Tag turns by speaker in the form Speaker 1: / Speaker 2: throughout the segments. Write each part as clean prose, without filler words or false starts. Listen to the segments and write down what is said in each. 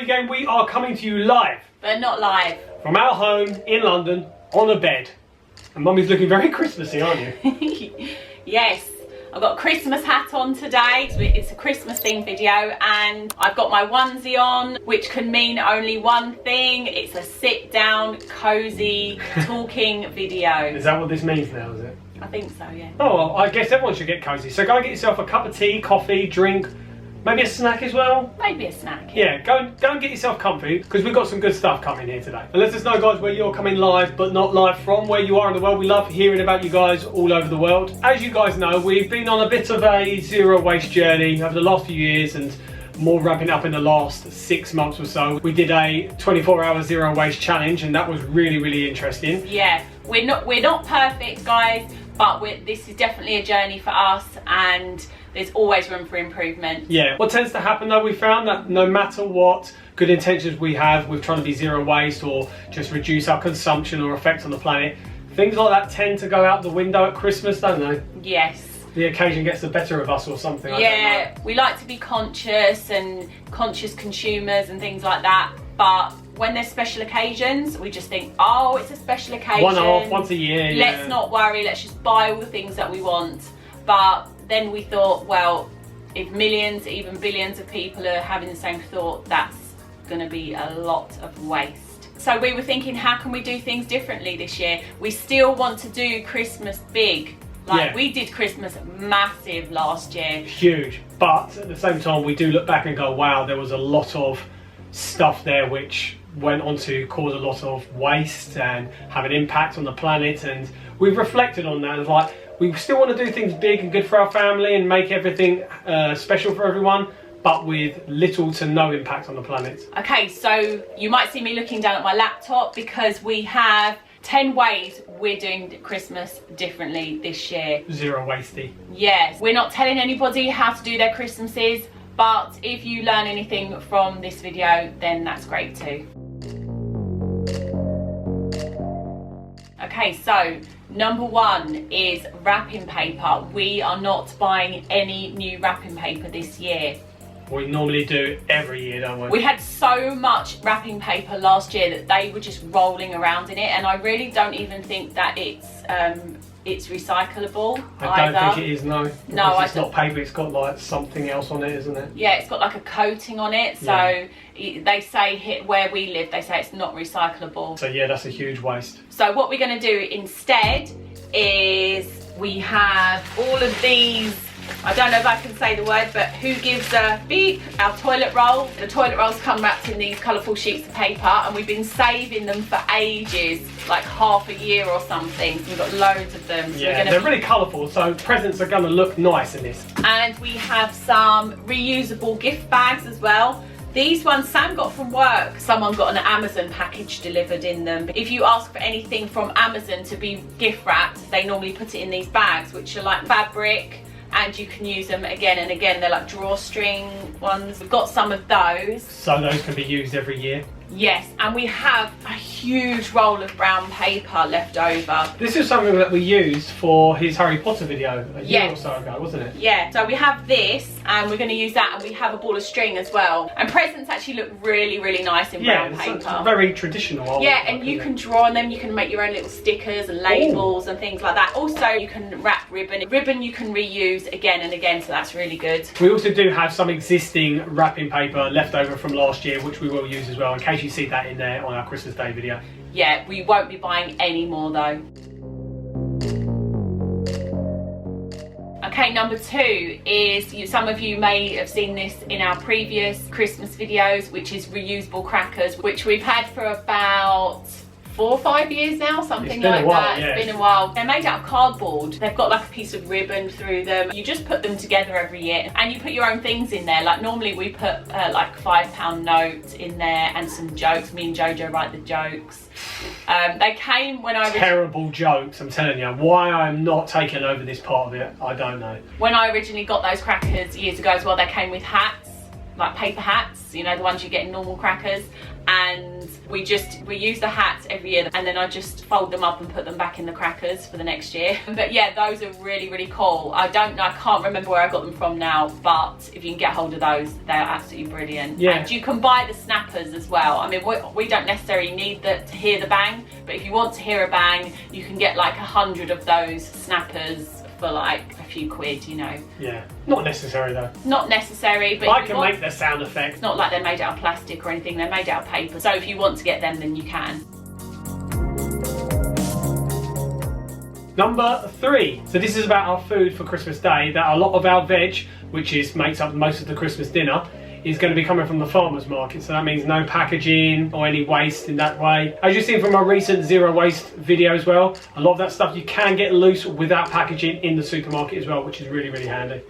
Speaker 1: FreeGang, we are coming to you live.
Speaker 2: But not live.
Speaker 1: From our home in London, on a bed. And Mummy's looking very Christmassy, aren't you?
Speaker 2: Yes. I've got a Christmas hat on today. It's a Christmas themed video, and I've got my onesie on, which can mean only one thing. It's a sit down, cozy, talking video.
Speaker 1: Is that what this means now, is it?
Speaker 2: I think so, yeah.
Speaker 1: Oh, well, I guess everyone should get cozy. So go and get yourself a cup of tea, coffee, drink, maybe a snack as well.
Speaker 2: Maybe a snack.
Speaker 1: Yeah, go and get yourself comfy, because we've got some good stuff coming here today. And let us know, guys, where you're coming live, but not live from, where you are in the world. We love hearing about you guys all over the world. As you guys know, we've been on a bit of a zero waste journey over the last few years, and more ramping up in the last 6 months or so. We did a 24-hour zero waste challenge, and that was really, really interesting.
Speaker 2: Yeah, we're not perfect, guys, but this is definitely a journey for us, and there's always room for improvement. Yeah.
Speaker 1: What tends to happen though, we found that no matter what good intentions we have with trying to be zero waste or just reduce our consumption or effect on the planet, things like that tend to go out the window at Christmas, don't they?
Speaker 2: Yes.
Speaker 1: The occasion gets the better of us or something.
Speaker 2: Yeah, we like to be conscious and conscious consumers and things like that, but when there's special occasions, we just think, oh, it's a special occasion.
Speaker 1: One-off, once a year, yeah.
Speaker 2: Let's not worry, let's just buy all the things that we want. But then we thought, well, if millions, even billions of people are having the same thought, that's going to be a lot of waste. So we were thinking, how can we do things differently this year? We still want to do Christmas big. Like, we did Christmas massive last year.
Speaker 1: Huge. But at the same time, we do look back and go, wow, there was a lot of stuff there which went on to cause a lot of waste and have an impact on the planet. And we've reflected on that. It's like, we still want to do things big and good for our family and make everything special for everyone, but with little to no impact on the planet.
Speaker 2: Okay, so you might see me looking down at my laptop because we have 10 ways we're doing Christmas differently this year.
Speaker 1: Zero wasty.
Speaker 2: Yes, we're not telling anybody how to do their Christmases, but if you learn anything from this video, then that's great too. Okay, so number one is wrapping paper. We are not buying any new wrapping paper this year.
Speaker 1: We normally do every year, don't we?
Speaker 2: We had so much wrapping paper last year that they were just rolling around in it, and I really don't even think that it's recyclable.
Speaker 1: I don't think it is, no.
Speaker 2: No,
Speaker 1: it's not paper, it's got like something else on it, isn't it?
Speaker 2: Yeah, it's got like a coating on it, so they say where we live, they say it's not recyclable.
Speaker 1: So yeah, that's a huge waste.
Speaker 2: So what we're going to do instead is we have all of these, I don't know if I can say the word, but who gives a beep, our toilet roll. The toilet rolls come wrapped in these colourful sheets of paper, and we've been saving them for ages, like half a year or something. So we've got loads of them. So
Speaker 1: yeah, they're really colourful, so presents are going to look nice in this.
Speaker 2: And we have some reusable gift bags as well. These ones Sam got from work. Someone got an Amazon package delivered in them. If you ask for anything from Amazon to be gift wrapped, they normally put it in these bags, which are like fabric, and you can use them again and again. They're like drawstring ones. We've got some of those.
Speaker 1: So those can be used every year?
Speaker 2: Yes, and we have a huge roll of brown paper left over.
Speaker 1: This is something that we used for his Harry Potter video a year or so ago, wasn't it?
Speaker 2: Yeah, so we have this, and we're going to use that, and we have a ball of string as well. And presents actually look really, really nice in brown paper.
Speaker 1: It's very traditional.
Speaker 2: Yeah, and you can draw on them, you can make your own little stickers and labels and things like that. Also, you can wrap ribbon. Ribbon you can reuse again and again, so that's really good.
Speaker 1: We also do have some existing wrapping paper left over from last year, which we will use as well, in case you see that in there on our Christmas Day video.
Speaker 2: Yeah, we won't be buying any more though. Okay, number two is, some of you may have seen this in our previous Christmas videos, which is reusable crackers, which we've had for about 4 or 5 years now, something like that. It's been a while. They're made out of cardboard. They've got like a piece of ribbon through them. You just put them together every year, and you put your own things in there. Like normally we put like £5 note in there and some jokes. Me and Jojo write the jokes. They came when I...
Speaker 1: Terrible jokes, I'm telling you. Why I'm not taking over this part of it, I don't know.
Speaker 2: When I originally got those crackers years ago as well, they came with hats. like paper hats, you know, the ones you get in normal crackers, and we use the hats every year, and then I just fold them up and put them back in the crackers for the next year. But yeah, those are really, really cool. I can't remember where I got them from now, but if you can get hold of those, they're absolutely brilliant.
Speaker 1: Yeah.
Speaker 2: And you can buy the snappers as well. I mean, we don't necessarily need to hear the bang, but if you want to hear a bang, you can get like 100 of those snappers for like a few quid, you know.
Speaker 1: Yeah, not necessary though.
Speaker 2: Not necessary, but
Speaker 1: I can make the sound effect.
Speaker 2: It's not like they're made out of plastic or anything, they're made out of paper. So if you want to get them, then you can.
Speaker 1: Number 3. So this is about our food for Christmas Day, that a lot of our veg, which makes up most of the Christmas dinner, is going to be coming from the farmers market. So that means no packaging or any waste in that way. As you've seen from our recent zero waste video as well, a lot of that stuff you can get loose without packaging in the supermarket as well, which is really, really handy.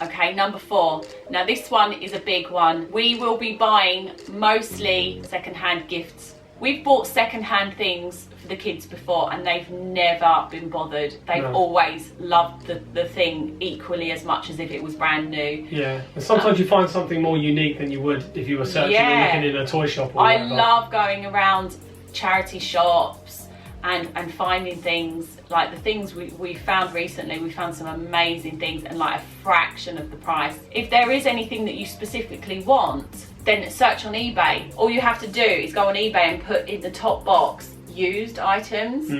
Speaker 2: Okay, number 4. Now this one is a big one. We will be buying mostly second-hand gifts. We've bought second-hand things for the kids before and they've never been bothered. They've always loved the thing equally as much as if it was brand new.
Speaker 1: Yeah, and sometimes you find something more unique than you would if you were searching and looking in a toy shop or whatever.
Speaker 2: I love going around charity shops and finding things like the things we found recently. We found some amazing things and like a fraction of the price. If there is anything that you specifically want, then search on eBay. All you have to do is go on eBay and put in the top box used items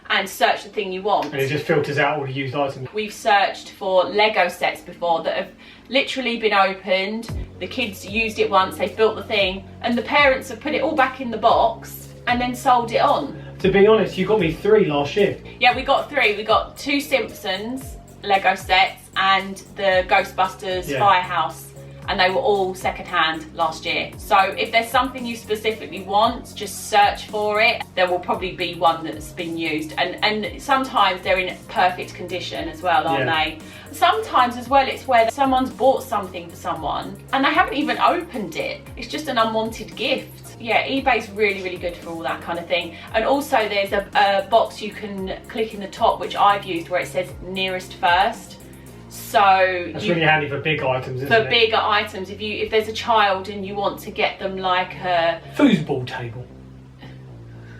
Speaker 2: and search the thing you want.
Speaker 1: And it just filters out all the used items.
Speaker 2: We've searched for Lego sets before that have literally been opened. The kids used it once, they built the thing, and the parents have put it all back in the box and then sold it on.
Speaker 1: To be honest, you got me 3 last year.
Speaker 2: Yeah, we got 3. We got 2 Simpsons Lego sets and the Ghostbusters Firehouse. And they were all second-hand last year. So if there's something you specifically want, just search for it. There will probably be one that's been used. And sometimes they're in perfect condition as well, aren't they? Sometimes as well, it's where someone's bought something for someone and they haven't even opened it. It's just an unwanted gift. Yeah, eBay's really, really good for all that kind of thing. And also there's a box you can click in the top, which I've used, where it says nearest first. So
Speaker 1: that's really handy for big items, isn't
Speaker 2: it?
Speaker 1: For
Speaker 2: bigger items, if there's a child and you want to get them like a
Speaker 1: foosball table.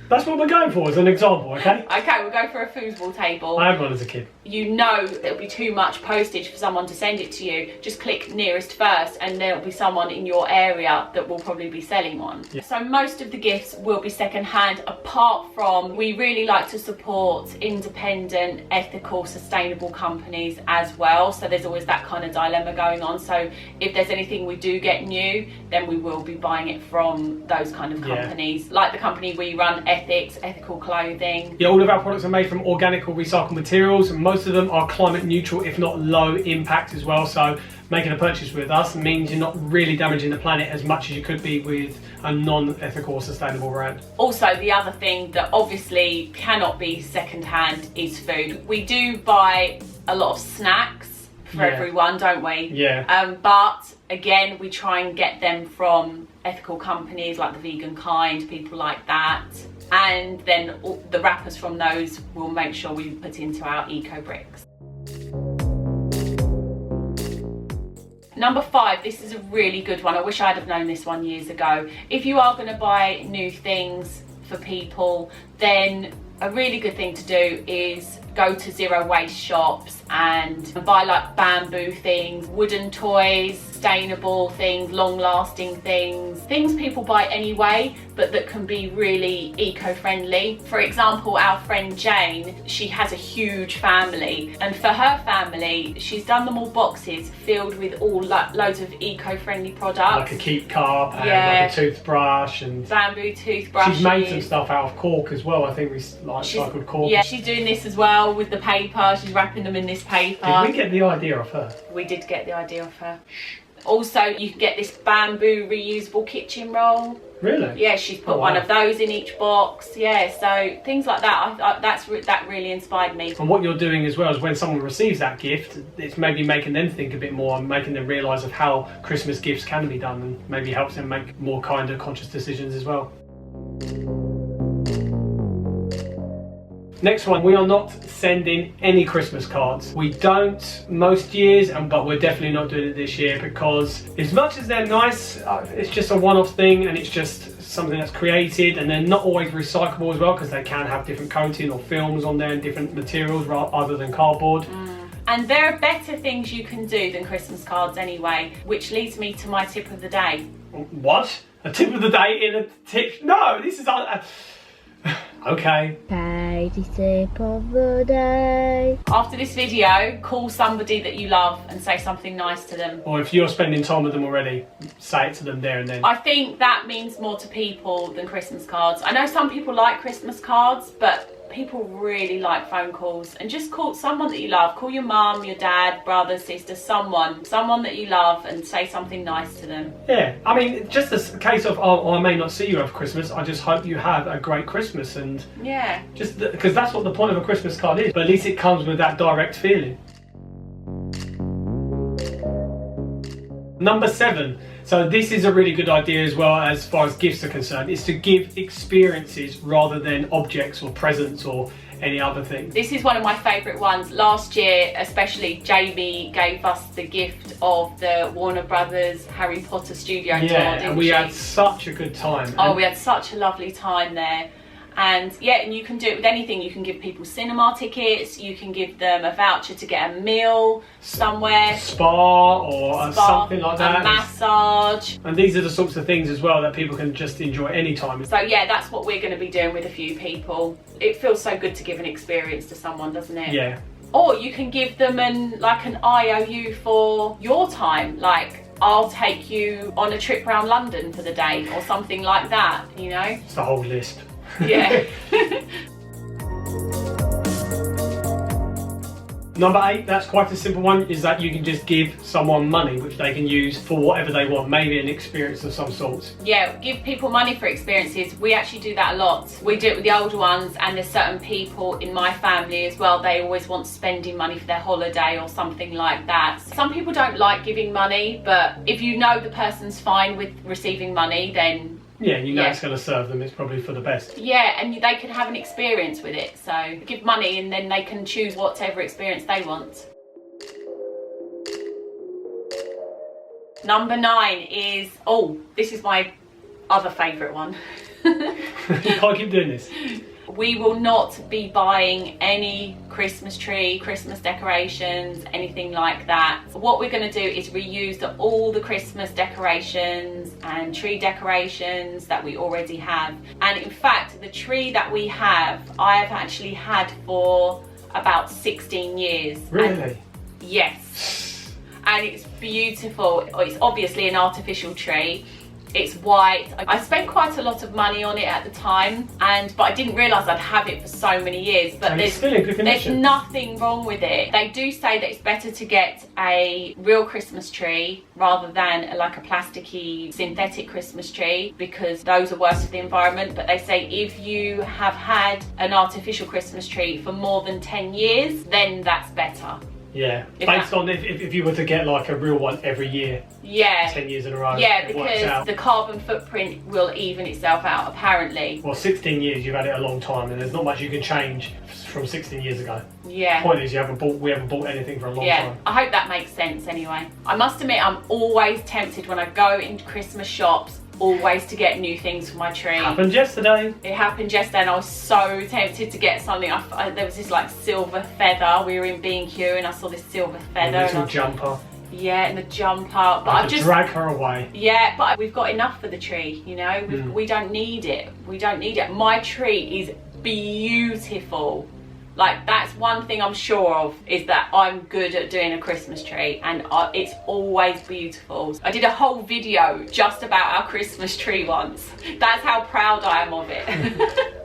Speaker 1: That's what we're going for as an example, okay?
Speaker 2: Okay, we'll go for a foosball table.
Speaker 1: I had one as a kid.
Speaker 2: You know it'll be too much postage for someone to send it to you. Just click nearest first and there'll be someone in your area that will probably be selling one. Yeah. So most of the gifts will be second hand, apart from we really like to support independent, ethical, sustainable companies as well. So there's always that kind of dilemma going on. So if there's anything we do get new, then we will be buying it from those kind of companies. Like the company we run, Ethical Clothing.
Speaker 1: Yeah, all of our products are made from organic or recycled materials, and most of them are climate neutral, if not low impact as well. So making a purchase with us means you're not really damaging the planet as much as you could be with a non-ethical or sustainable brand. Also, the other thing that obviously cannot be second-hand is food. We do buy a lot of snacks for everyone, don't we? Yeah. But again, we try and get them from ethical companies like the Vegan Kind, people like that. And then the wrappers from those we'll make sure we put into our eco bricks. Number 5, this is a really good one. I wish I'd have known this one years ago. If you are going to buy new things for people, then a really good thing to do is go to zero waste shops and buy like bamboo things, wooden toys, sustainable things, long lasting things people buy anyway, but that can be really eco-friendly. For example, our friend Jane, she has a huge family, and for her family, she's done them all boxes filled with all loads of eco-friendly products. Like a keep cup and like a toothbrush and bamboo toothbrushes. She's made some stuff out of cork as well, I think, recycled cork. Yeah, she's doing this as well with the paper. She's wrapping them in this paper. Did we get the idea off her? We did get the idea off her. Also, you can get this bamboo reusable kitchen roll. Really? Yeah, she's put one of those in each box. Yeah, so things like that, that really inspired me. And what you're doing as well is when someone receives that gift, it's maybe making them think a bit more and making them realise of how Christmas gifts can be done, and maybe helps them make more kinder, conscious decisions as well. Next one, we are not sending any Christmas cards. We don't most years, but we're definitely not doing it this year because as much as they're nice, it's just a one-off thing and it's just something that's created, and they're not always recyclable as well because they can have different coating or films on there and different materials other than cardboard.
Speaker 2: And there are better things you can do than Christmas cards anyway, which leads me to my tip of the day.
Speaker 1: What? A tip of the day in a tip? No, this is... okay.
Speaker 3: Tidy tip of the day.
Speaker 2: After this video, call somebody that you love and say something nice to them.
Speaker 1: Or if you're spending time with them already, say it to them there and then.
Speaker 2: I think that means more to people than Christmas cards. I know some people like Christmas cards, but people really like phone calls. And just call someone that you love. Call your mum, your dad, brother, sister, someone that you love, and say something nice to them.
Speaker 1: Yeah, I mean, just a case of, oh, I may not see you over Christmas, I just hope you have a great Christmas. And
Speaker 2: yeah,
Speaker 1: just because that's what the point of a Christmas card is, but at least it comes with that direct feeling. Number 7. So this is a really good idea as well as far as gifts are concerned, is to give experiences rather than objects or presents or any other thing.
Speaker 2: This is one of my favourite ones. Last year, especially, Jamie gave us the gift of the Warner Brothers Harry Potter studio tour, didn't
Speaker 1: and we
Speaker 2: she?
Speaker 1: had such a good time.
Speaker 2: Oh, we had such a lovely time there. And yeah, and you can do it with anything. You can give people cinema tickets, you can give them a voucher to get a meal somewhere,
Speaker 1: spa or something like that,
Speaker 2: a massage.
Speaker 1: And these are the sorts of things as well that people can just enjoy anytime.
Speaker 2: So yeah, that's what we're going to be doing with a few people. It feels so good to give an experience to someone, doesn't it?
Speaker 1: Yeah.
Speaker 2: Or you can give them an IOU for your time, like I'll take you on a trip around London for the day or something like that, you know?
Speaker 1: It's the whole list.
Speaker 2: Yeah.
Speaker 1: Number 8, that's quite a simple one, is that you can just give someone money which they can use for whatever they want, maybe an experience of some sort.
Speaker 2: Yeah, give people money for experiences. We actually do that a lot. We do it with the older ones, and there's certain people in my family as well, they always want spending money for their holiday or something like that. Some people don't like giving money, but if you know the person's fine with receiving money, then
Speaker 1: yeah, you know it's going to serve them, it's probably for the best.
Speaker 2: Yeah, and they can have an experience with it. So give money and then they can choose whatever experience they want. Number 9 is, this is my other favourite one.
Speaker 1: You can't keep doing this.
Speaker 2: We will not be buying any Christmas tree, Christmas decorations, anything like that. What we're going to do is reuse all the Christmas decorations and tree decorations that we already have. And in fact, the tree that we have, I have actually had for about 16 years.
Speaker 1: Really?
Speaker 2: Yes. And it's beautiful. It's obviously an artificial tree. It's white. I spent quite a lot of money on it at the time, but I didn't realise I'd have it for so many years. But there's nothing wrong with it. They do say that it's better to get a real Christmas tree rather than like a plasticky synthetic Christmas tree, because those are worse for the environment. But they say if you have had an artificial Christmas tree for more than 10 years, then that's better.
Speaker 1: Yeah, based on if you were to get like a real one every year, 10 years in a row,
Speaker 2: yeah, because the carbon footprint will even itself out apparently.
Speaker 1: Well, 16 years, you've had it a long time, and there's not much you can change from 16 years ago.
Speaker 2: Yeah.
Speaker 1: The point is, we haven't bought anything for a long time.
Speaker 2: I hope that makes sense anyway. I must admit, I'm always tempted when I go into Christmas shops, always to get new things for my tree.
Speaker 1: Happened yesterday.
Speaker 2: It happened yesterday and I was so tempted to get something. There was this like silver feather. We were in B&Q and I saw this silver feather.
Speaker 1: A little jumper.
Speaker 2: Yeah, and the jumper. But
Speaker 1: I've just drag her away.
Speaker 2: Yeah, but we've got enough for the tree, you know. We don't need it. We don't need it. My tree is beautiful. Like, that's one thing I'm sure of, is that I'm good at doing a Christmas tree, and it's always beautiful. I did a whole video just about our Christmas tree once. That's how proud I am of it.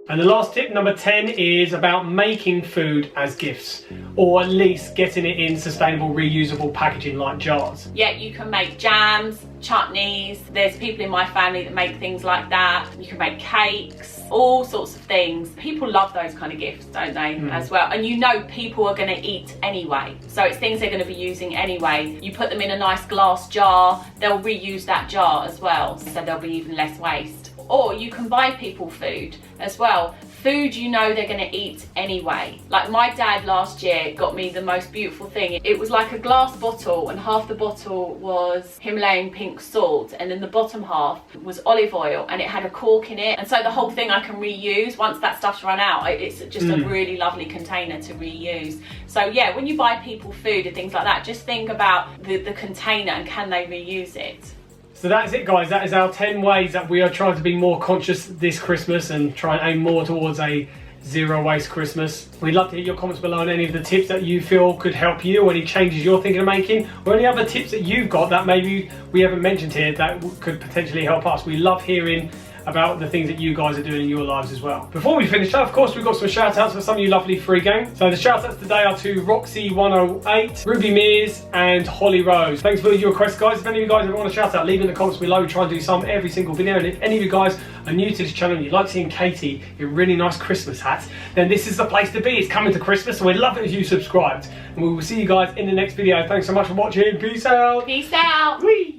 Speaker 1: And the last tip, number 10, is about making food as gifts, or at least getting it in sustainable, reusable packaging like jars.
Speaker 2: Yeah, you can make jams, chutneys. There's people in my family that make things like that. You can make cakes, all sorts of things. People love those kind of gifts, don't they, as well? And you know people are going to eat anyway. So it's things they're going to be using anyway. You put them in a nice glass jar, they'll reuse that jar as well. So there'll be even less waste. Or you can buy people food as well. Food you know they're going to eat anyway. Like my dad last year got me the most beautiful thing. It was like a glass bottle, and half the bottle was Himalayan pink salt, and then the bottom half was olive oil, and it had a cork in it. And so the whole thing I can reuse once that stuff's run out. It's just a really lovely container to reuse. So yeah, when you buy people food and things like that, just think about the container and can they reuse it.
Speaker 1: So that's it, guys. That is our 10 ways that we are trying to be more conscious this Christmas and try and aim more towards a zero waste Christmas. We'd love to hear your comments below on any of the tips that you feel could help you, or any changes you're thinking of making, or any other tips that you've got that maybe we haven't mentioned here that could potentially help us. We love hearing about the things that you guys are doing in your lives as well. Before we finish up, of course, we've got some shout outs for some of you lovely free gang. So the shout outs today are to Roxy108, Ruby Mears and Holly Rose. Thanks for your requests, guys. If any of you guys ever want a shout out, leave it in the comments below. We try and do some every single video. And if any of you guys are new to this channel and you like seeing Katie in really nice Christmas hats, then this is the place to be. It's coming to Christmas, so we'd love it if you subscribed. And we will see you guys in the next video. Thanks so much for watching. Peace out.
Speaker 2: Peace out.
Speaker 1: Whee!